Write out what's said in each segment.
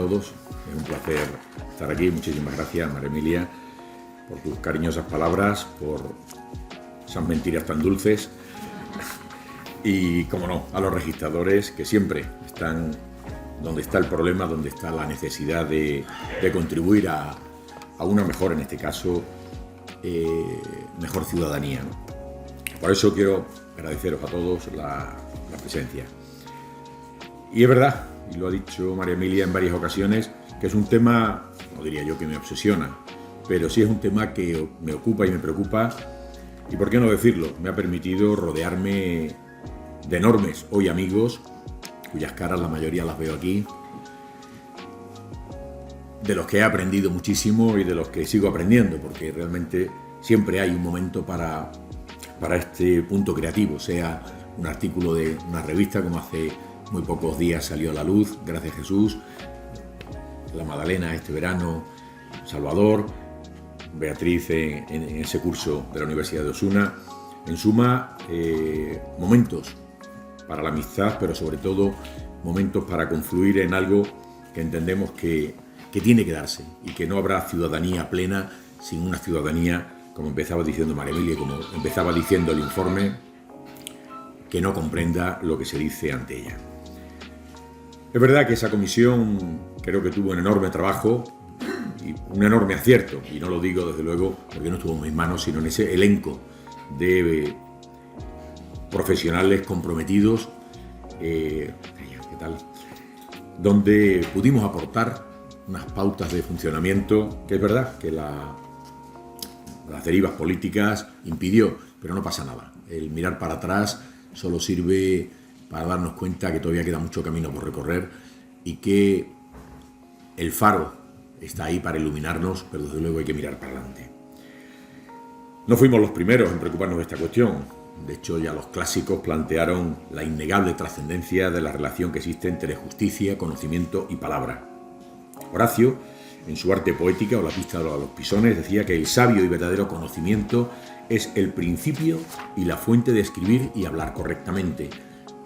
todos. Es un placer estar aquí. Muchísimas gracias, María Emilia, por tus cariñosas palabras, por esas mentiras tan dulces. Y, como no, a los registradores que siempre están donde está el problema, donde está la necesidad de contribuir a una mejor, en este caso, mejor ciudadanía, ¿no? Por eso quiero agradeceros a todos la presencia. Y es verdad, y lo ha dicho María Emilia en varias ocasiones, que es un tema, no diría yo que me obsesiona, pero sí es un tema que me ocupa y me preocupa, y por qué no decirlo, me ha permitido rodearme de enormes hoy amigos, cuyas caras la mayoría las veo aquí, de los que he aprendido muchísimo y de los que sigo aprendiendo, porque realmente siempre hay un momento para este punto creativo, sea un artículo de una revista, como hace muy pocos días salió a la luz, gracias Jesús, la Magdalena este verano, Salvador, Beatriz en ese curso de la Universidad de Osuna. En suma, momentos para la amistad, pero sobre todo momentos para confluir en algo que entendemos que tiene que darse y que no habrá ciudadanía plena sin una ciudadanía, como empezaba diciendo María Emilia, como empezaba diciendo el informe, que no comprenda lo que se dice ante ella. Es verdad que esa comisión creo que tuvo un enorme trabajo y un enorme acierto, y no lo digo desde luego porque no estuvo en mis manos, sino en ese elenco de profesionales comprometidos, ¿qué tal?, donde pudimos aportar unas pautas de funcionamiento que es verdad que las derivas políticas impidió, pero no pasa nada. El mirar para atrás solo sirve para darnos cuenta que todavía queda mucho camino por recorrer y que el faro está ahí para iluminarnos, pero desde luego hay que mirar para adelante. No fuimos los primeros en preocuparnos de esta cuestión. De hecho, ya los clásicos plantearon la innegable trascendencia de la relación que existe entre justicia, conocimiento y palabra. Horacio, en su arte poética o la pista de los pisones, decía que el sabio y verdadero conocimiento es el principio y la fuente de escribir y hablar correctamente.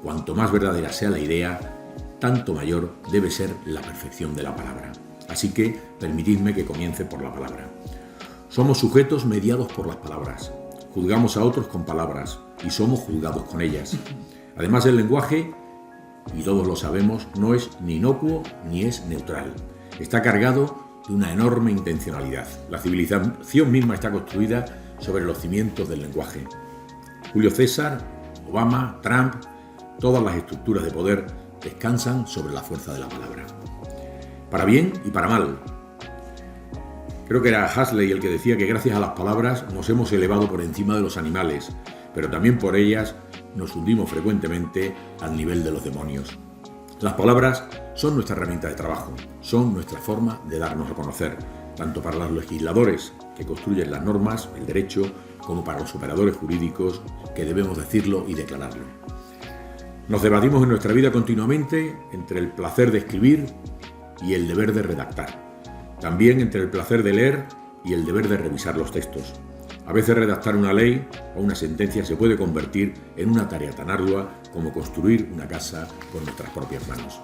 Cuanto más verdadera sea la idea, tanto mayor debe ser la perfección de la palabra. Así que permitidme que comience por la palabra. Somos sujetos mediados por las palabras. Juzgamos a otros con palabras y somos juzgados con ellas. Además, el lenguaje, y todos lo sabemos, no es ni inocuo ni es neutral. Está cargado de una enorme intencionalidad. La civilización misma está construida sobre los cimientos del lenguaje. Julio César, Obama, Trump, todas las estructuras de poder descansan sobre la fuerza de la palabra. Para bien y para mal. Creo que era Huxley el que decía que gracias a las palabras nos hemos elevado por encima de los animales, pero también por ellas nos hundimos frecuentemente al nivel de los demonios. Las palabras son nuestra herramienta de trabajo, son nuestra forma de darnos a conocer, tanto para los legisladores que construyen las normas, el derecho, como para los operadores jurídicos que debemos decirlo y declararlo. Nos debatimos en nuestra vida continuamente entre el placer de escribir y el deber de redactar. También entre el placer de leer y el deber de revisar los textos. A veces redactar una ley o una sentencia se puede convertir en una tarea tan ardua como construir una casa con nuestras propias manos.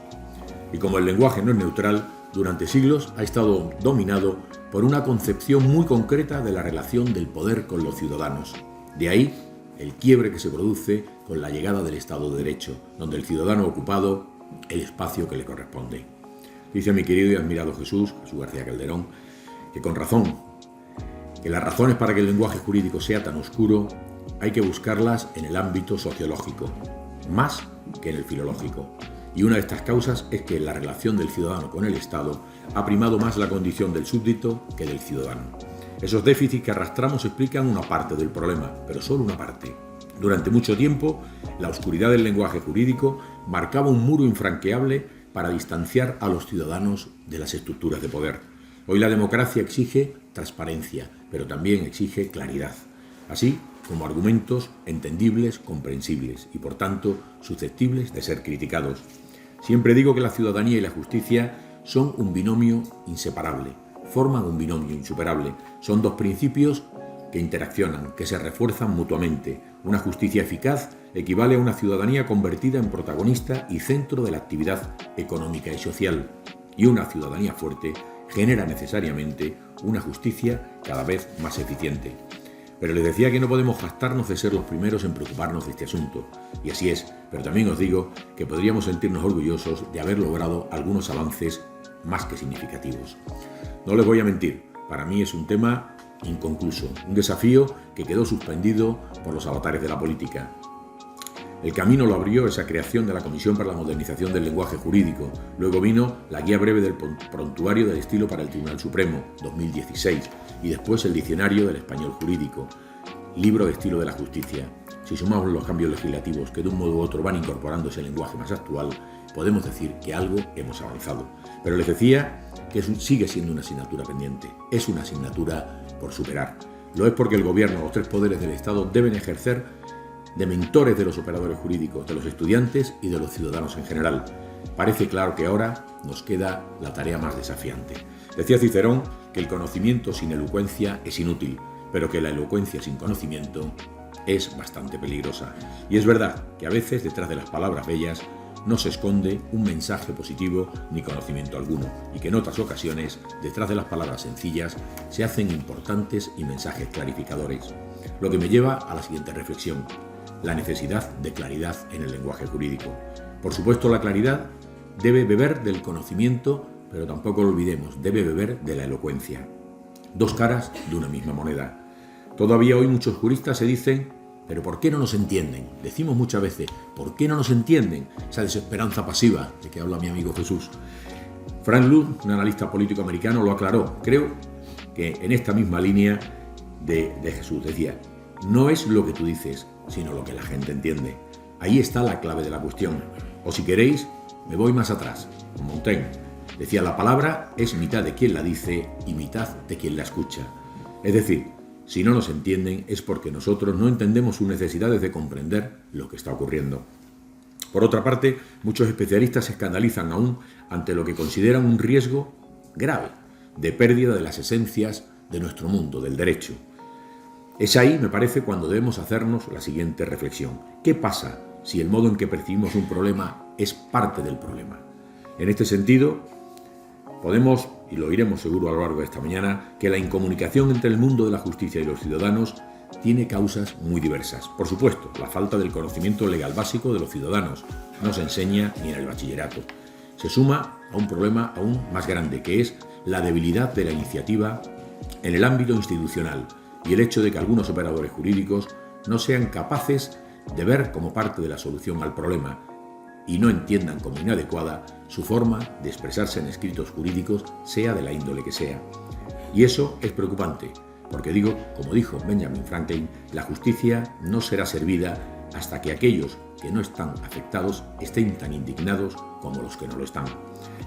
Y como el lenguaje no es neutral, durante siglos ha estado dominado por una concepción muy concreta de la relación del poder con los ciudadanos. De ahí el quiebre que se produce con la llegada del Estado de Derecho, donde el ciudadano ha ocupado el espacio que le corresponde. Dice mi querido y admirado Jesús García Calderón, que con razón, que las razones para que el lenguaje jurídico sea tan oscuro hay que buscarlas en el ámbito sociológico, más que en el filológico. Y una de estas causas es que en la relación del ciudadano con el Estado ha primado más la condición del súbdito que del ciudadano. Esos déficits que arrastramos explican una parte del problema, pero solo una parte. Durante mucho tiempo, la oscuridad del lenguaje jurídico marcaba un muro infranqueable para distanciar a los ciudadanos de las estructuras de poder. Hoy la democracia exige transparencia, pero también exige claridad, así como argumentos entendibles, comprensibles y, por tanto, susceptibles de ser criticados. Siempre digo que la ciudadanía y la justicia son un binomio inseparable, forman un binomio insuperable. Son dos principios que interaccionan, que se refuerzan mutuamente. Una justicia eficaz equivale a una ciudadanía convertida en protagonista y centro de la actividad económica y social. Y una ciudadanía fuerte genera necesariamente una justicia cada vez más eficiente. Pero les decía que no podemos jactarnos de ser los primeros en preocuparnos de este asunto. Y así es, pero también os digo que podríamos sentirnos orgullosos de haber logrado algunos avances más que significativos. No les voy a mentir, para mí es un tema inconcluso, un desafío que quedó suspendido por los avatares de la política. El camino lo abrió esa creación de la Comisión para la Modernización del Lenguaje Jurídico. Luego vino la Guía Breve del Prontuario del Estilo para el Tribunal Supremo, 2016, y después el Diccionario del Español Jurídico, Libro de Estilo de la Justicia. Si sumamos los cambios legislativos que de un modo u otro van incorporando ese lenguaje más actual, podemos decir que algo hemos avanzado. Pero les decía que sigue siendo una asignatura pendiente, es una asignatura por superar. Lo es porque el Gobierno, los tres poderes del Estado deben ejercer de mentores de los operadores jurídicos, de los estudiantes y de los ciudadanos en general. Parece claro que ahora nos queda la tarea más desafiante. Decía Cicerón que el conocimiento sin elocuencia es inútil, pero que la elocuencia sin conocimiento es bastante peligrosa. Y es verdad que a veces detrás de las palabras bellas no se esconde un mensaje positivo ni conocimiento alguno, y que en otras ocasiones, detrás de las palabras sencillas, se hacen importantes y mensajes clarificadores. Lo que me lleva a la siguiente reflexión: la necesidad de claridad en el lenguaje jurídico. Por supuesto, la claridad debe beber del conocimiento, pero tampoco lo olvidemos, debe beber de la elocuencia. Dos caras de una misma moneda. Todavía hoy muchos juristas se dicen: ¿pero por qué no nos entienden? Decimos muchas veces: ¿por qué no nos entienden? Esa desesperanza pasiva de que habla mi amigo Jesús. Frank Luntz, un analista político americano, lo aclaró, creo que en esta misma línea de Jesús. Decía: no es lo que tú dices, sino lo que la gente entiende. Ahí está la clave de la cuestión. O si queréis, me voy más atrás, con Montaigne. Decía: la palabra es mitad de quien la dice y mitad de quien la escucha. Es decir, si no nos entienden es porque nosotros no entendemos sus necesidades de comprender lo que está ocurriendo. Por otra parte, muchos especialistas se escandalizan aún ante lo que consideran un riesgo grave de pérdida de las esencias de nuestro mundo, del derecho. Es ahí, me parece, cuando debemos hacernos la siguiente reflexión. ¿Qué pasa si el modo en que percibimos un problema es parte del problema? En este sentido, podemos, y lo iremos seguro a lo largo de esta mañana, que la incomunicación entre el mundo de la justicia y los ciudadanos tiene causas muy diversas. Por supuesto, la falta del conocimiento legal básico de los ciudadanos no se enseña ni en el bachillerato. Se suma a un problema aún más grande, que es la debilidad de la iniciativa en el ámbito institucional y el hecho de que algunos operadores jurídicos no sean capaces de ver como parte de la solución al problema y no entiendan como inadecuada su forma de expresarse en escritos jurídicos, sea de la índole que sea. Y eso es preocupante, porque como dijo Benjamin Franklin, la justicia no será servida hasta que aquellos que no están afectados estén tan indignados como los que no lo están.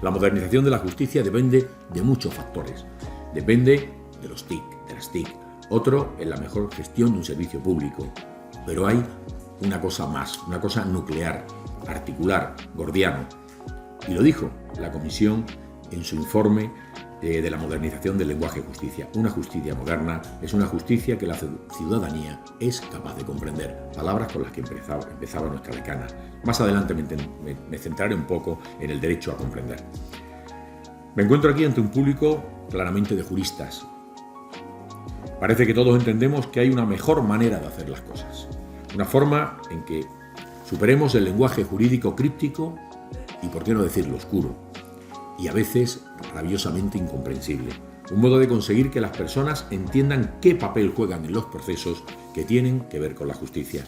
La modernización de la justicia depende de muchos factores. Depende de los TIC, de las TIC. Otro en la mejor gestión de un servicio público. Pero hay una cosa más, una cosa nuclear, articular, gordiano. Y lo dijo la Comisión en su informe de la modernización del lenguaje de justicia. Una justicia moderna es una justicia que la ciudadanía es capaz de comprender. Palabras con las que empezaba nuestra decana. Más adelante me centraré un poco en el derecho a comprender. Me encuentro aquí ante un público claramente de juristas. Parece que todos entendemos que hay una mejor manera de hacer las cosas. Una forma en que superemos el lenguaje jurídico críptico y, por qué no decirlo, oscuro, y a veces rabiosamente incomprensible. Un modo de conseguir que las personas entiendan qué papel juegan en los procesos que tienen que ver con la justicia.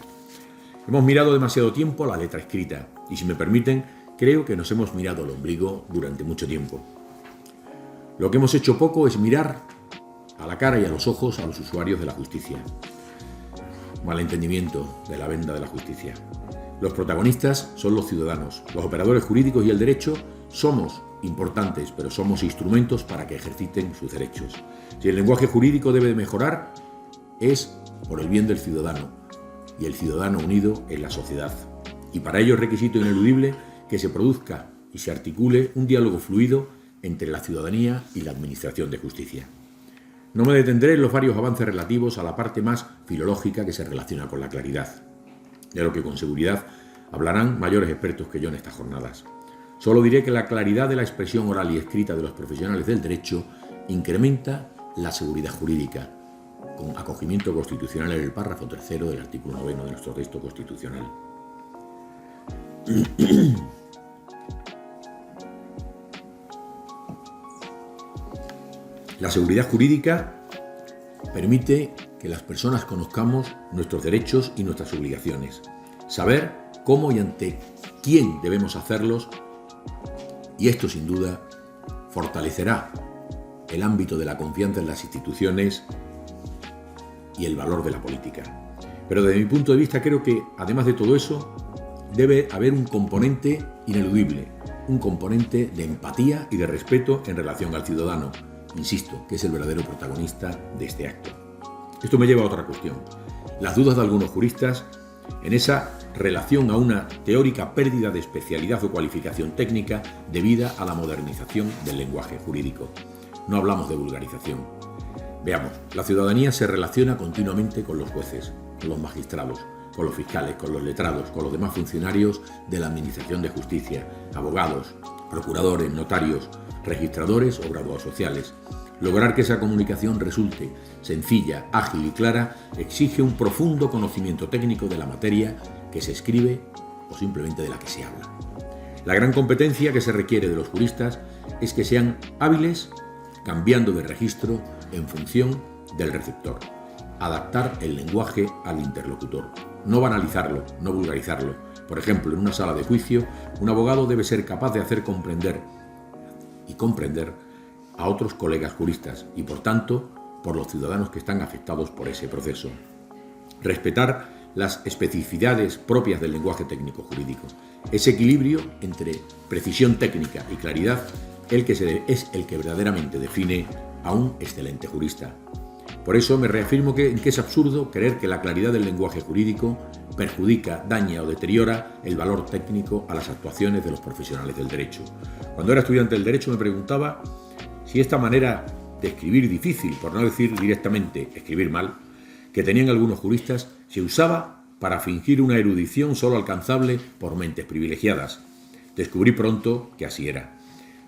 Hemos mirado demasiado tiempo la letra escrita y, si me permiten, creo que nos hemos mirado el ombligo durante mucho tiempo. Lo que hemos hecho poco es mirar a la cara y a los ojos a los usuarios de la justicia. Malentendimiento de la venda de la justicia. Los protagonistas son los ciudadanos. Los operadores jurídicos y el derecho somos importantes, pero somos instrumentos para que ejerciten sus derechos. Si el lenguaje jurídico debe mejorar, es por el bien del ciudadano, y el ciudadano unido en la sociedad. Y para ello es requisito ineludible que se produzca y se articule un diálogo fluido entre la ciudadanía y la administración de justicia. No me detendré en los varios avances relativos a la parte más filológica que se relaciona con la claridad, de lo que con seguridad hablarán mayores expertos que yo en estas jornadas. Solo diré que la claridad de la expresión oral y escrita de los profesionales del derecho incrementa la seguridad jurídica, con acogimiento constitucional en el párrafo 3º del artículo 9 de nuestro texto constitucional. La seguridad jurídica permite que las personas conozcamos nuestros derechos y nuestras obligaciones, saber cómo y ante quién debemos hacerlos, y esto sin duda fortalecerá el ámbito de la confianza en las instituciones y el valor de la política. Pero desde mi punto de vista creo que, además de todo eso, debe haber un componente ineludible, un componente de empatía y de respeto en relación al ciudadano, insisto, que es el verdadero protagonista de este acto. Esto me lleva a otra cuestión: las dudas de algunos juristas en esa relación a una teórica pérdida de especialidad o cualificación técnica debida a la modernización del lenguaje jurídico. No hablamos de vulgarización. Veamos, la ciudadanía se relaciona continuamente con los jueces, con los magistrados, con los fiscales, con los letrados, con los demás funcionarios de la Administración de Justicia, abogados, procuradores, notarios, registradores o graduados sociales. Lograr que esa comunicación resulte sencilla, ágil y clara exige un profundo conocimiento técnico de la materia que se escribe o simplemente de la que se habla. La gran competencia que se requiere de los juristas es que sean hábiles cambiando de registro en función del receptor, adaptar el lenguaje al interlocutor, no banalizarlo, no vulgarizarlo. Por ejemplo, en una sala de juicio, un abogado debe ser capaz de hacer comprender a otros colegas juristas y, por tanto, por los ciudadanos que están afectados por ese proceso. Respetar las especificidades propias del lenguaje técnico jurídico. Ese equilibrio entre precisión técnica y claridad es el que verdaderamente define a un excelente jurista. Por eso me reafirmo que es absurdo creer que la claridad del lenguaje jurídico perjudica, daña o deteriora el valor técnico a las actuaciones de los profesionales del derecho. Cuando era estudiante del derecho me preguntaba si esta manera de escribir difícil, por no decir directamente escribir mal, que tenían algunos juristas, se usaba para fingir una erudición solo alcanzable por mentes privilegiadas. Descubrí pronto que así era.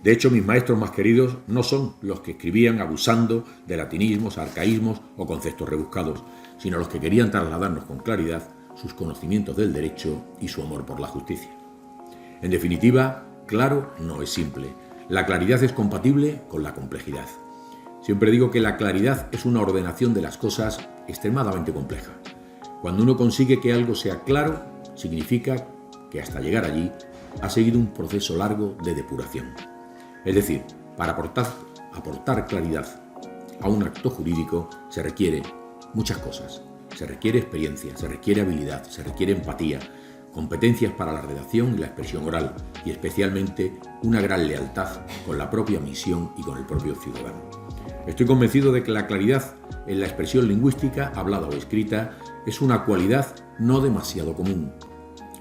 De hecho, mis maestros más queridos no son los que escribían abusando de latinismos, arcaísmos o conceptos rebuscados, sino los que querían trasladarnos con claridad sus conocimientos del derecho y su amor por la justicia. En definitiva, claro no es simple. La claridad es compatible con la complejidad. Siempre digo que la claridad es una ordenación de las cosas extremadamente compleja. Cuando uno consigue que algo sea claro, significa que hasta llegar allí ha seguido un proceso largo de depuración. Es decir, para aportar claridad a un acto jurídico se requiere muchas cosas. Se requiere experiencia, se requiere habilidad, se requiere empatía, competencias para la redacción y la expresión oral y especialmente una gran lealtad con la propia misión y con el propio ciudadano. Estoy convencido de que la claridad en la expresión lingüística, hablada o escrita, es una cualidad no demasiado común,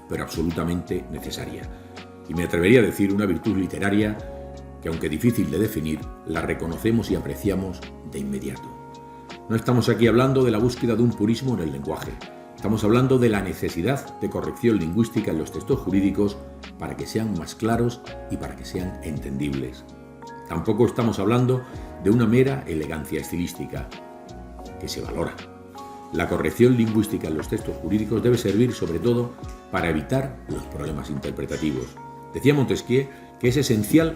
pero absolutamente necesaria. Y me atrevería a decir una virtud literaria que, aunque difícil de definir, la reconocemos y apreciamos de inmediato. No estamos aquí hablando de la búsqueda de un purismo en el lenguaje. Estamos hablando de la necesidad de corrección lingüística en los textos jurídicos para que sean más claros y para que sean entendibles. Tampoco estamos hablando de una mera elegancia estilística, que se valora. La corrección lingüística en los textos jurídicos debe servir sobre todo para evitar los problemas interpretativos. Decía Montesquieu que es esencial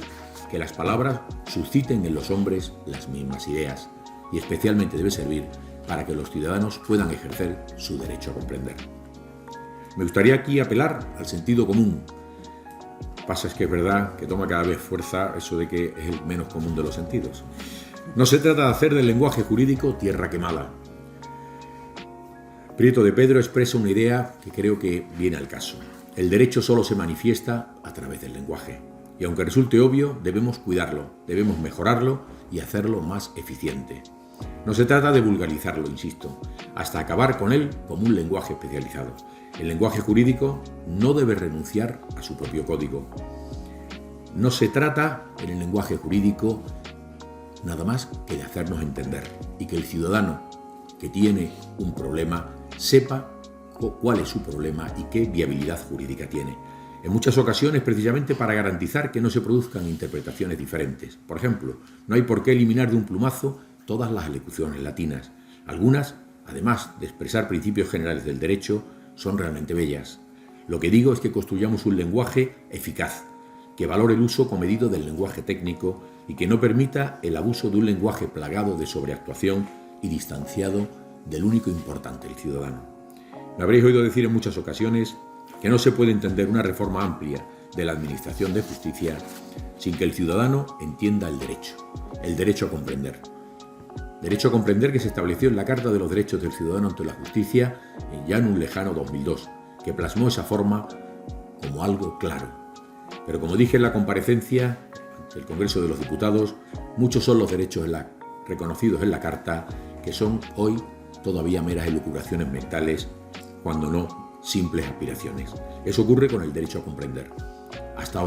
que las palabras susciten en los hombres las mismas ideas y especialmente debe servir para que los ciudadanos puedan ejercer su derecho a comprender. Me gustaría aquí apelar al sentido común. Pasa es que es verdad que toma cada vez fuerza eso de que es el menos común de los sentidos. No se trata de hacer del lenguaje jurídico tierra quemada. Prieto de Pedro expresa una idea que creo que viene al caso. El derecho solo se manifiesta a través del lenguaje. Y aunque resulte obvio, debemos cuidarlo, debemos mejorarlo y hacerlo más eficiente. No se trata de vulgarizarlo, insisto, hasta acabar con él como un lenguaje especializado. El lenguaje jurídico no debe renunciar a su propio código. No se trata, en el lenguaje jurídico, nada más que de hacernos entender y que el ciudadano que tiene un problema sepa cuál es su problema y qué viabilidad jurídica tiene. En muchas ocasiones precisamente para garantizar que no se produzcan interpretaciones diferentes. Por ejemplo, no hay por qué eliminar de un plumazo todas las alocuciones latinas. Algunas, además de expresar principios generales del derecho, son realmente bellas. Lo que digo es que construyamos un lenguaje eficaz, que valore el uso comedido del lenguaje técnico y que no permita el abuso de un lenguaje plagado de sobreactuación y distanciado del único importante, el ciudadano. Me habréis oído decir en muchas ocasiones que no se puede entender una reforma amplia de la administración de justicia sin que el ciudadano entienda el derecho a comprender. Derecho a comprender que se estableció en la Carta de los Derechos del Ciudadano ante la Justicia ya en un lejano 2002, que plasmó esa forma como algo claro. Pero como dije en la comparecencia ante el Congreso de los Diputados, muchos son los derechos reconocidos en la Carta que son hoy todavía meras elucubraciones mentales, cuando no simples aspiraciones. Eso ocurre con el derecho a comprender. Hasta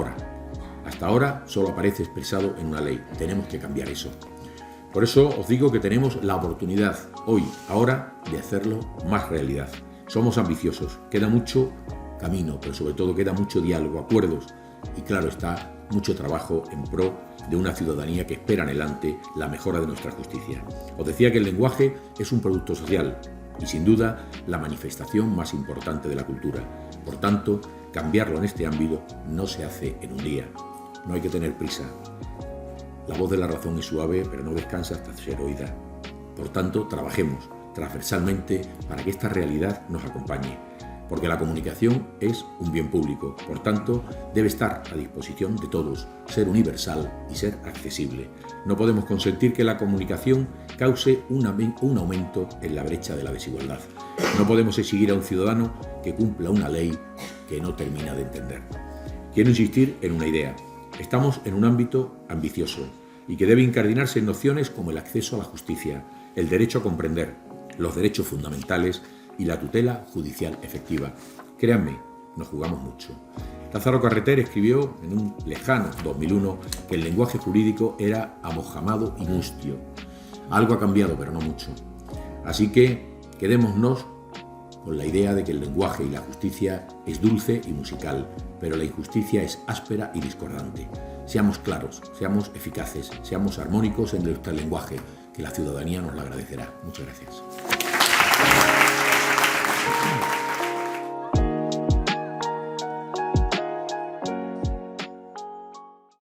ahora solo aparece expresado en una ley. Tenemos que cambiar eso. Por eso os digo que tenemos la oportunidad hoy, ahora, de hacerlo más realidad. Somos ambiciosos, queda mucho camino, pero sobre todo queda mucho diálogo, acuerdos y claro está, mucho trabajo en pro de una ciudadanía que espera anhelante la mejora de nuestra justicia. Os decía que el lenguaje es un producto social y sin duda la manifestación más importante de la cultura. Por tanto, cambiarlo en este ámbito no se hace en un día. No hay que tener prisa. La voz de la razón es suave, pero no descansa hasta ser oída. Por tanto, trabajemos transversalmente para que esta realidad nos acompañe, porque la comunicación es un bien público, por tanto, debe estar a disposición de todos, ser universal y ser accesible. No podemos consentir que la comunicación cause un aumento en la brecha de la desigualdad. No podemos exigir a un ciudadano que cumpla una ley que no termina de entender. Quiero insistir en una idea. Estamos en un ámbito ambicioso y que debe incardinarse en nociones como el acceso a la justicia, el derecho a comprender, los derechos fundamentales y la tutela judicial efectiva. Créanme, nos jugamos mucho. Lázaro Carreter escribió en un lejano 2001 que el lenguaje jurídico era amojamado y mustio. Algo ha cambiado, pero no mucho. Así que quedémonos con la idea de que el lenguaje y la justicia es dulce y musical, pero la injusticia es áspera y discordante. Seamos claros, seamos eficaces, seamos armónicos en nuestro lenguaje, que la ciudadanía nos lo agradecerá. Muchas gracias.